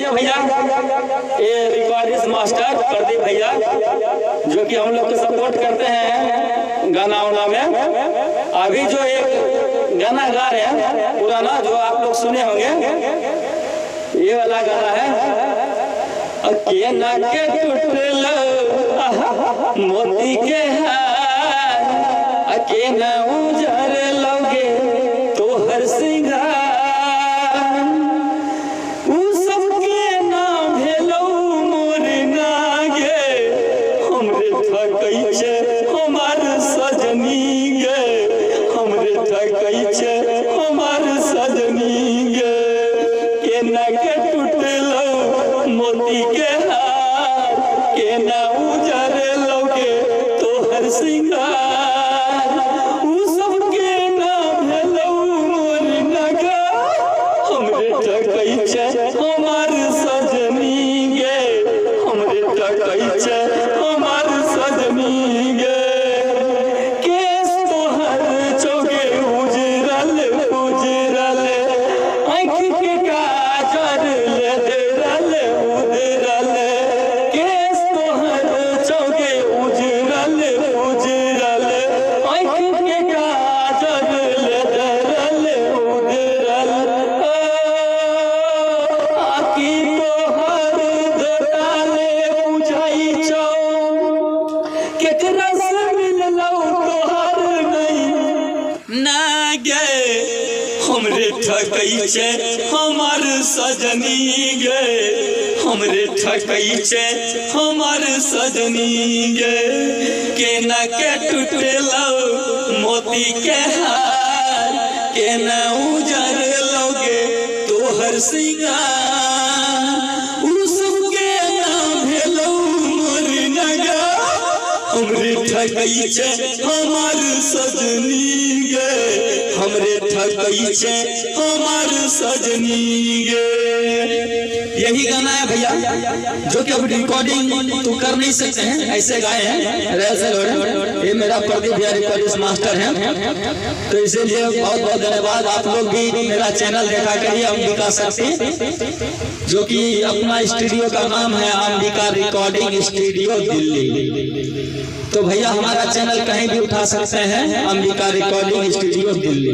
देखिए भैया, ये रिकॉर्डिस्ट मास्टर प्रदीप भैया जो कि हम लोग को सपोर्ट करते हैं गाना वाना में। अभी जो एक गाना गा रहे हैं पुराना, जो आप लोग सुने होंगे, ये वाला गाना है के ना के टूटल मोती के हार, के ना उजर लोगे तोहर सिंगार, हमरे ठकैचे हमार सजनी गे, हमरे ठकैचे हमार सजनी गे, के ना के टूटलो मोती के हार, के ना उजर लोगे तोहर सिंगार, उ सब के ना भेलो मोर नगा, हमरे ठकैचे हमार सजनी गे, हमरे ठकैचे हमार सजनी गे। यही गाना है भैया जो कि अब रिकॉर्डिंग तो कर नहीं सकते हैं, ऐसे गाए हैं। ये मेरा प्रदीप भैया रिकॉर्डिस्ट मास्टर हैं, तो इसीलिए बहुत बहुत धन्यवाद। आप लोग भी मेरा चैनल देखा करिए, अंबिका शक्ति, जो कि अपना स्टूडियो का नाम है अंबिका रिकॉर्डिंग स्टूडियो दिल्ली। तो भैया हमारा चैनल कहीं भी उठा सकते हैं, अंबिका रिकॉर्डिंग स्टूडियो दिल्ली।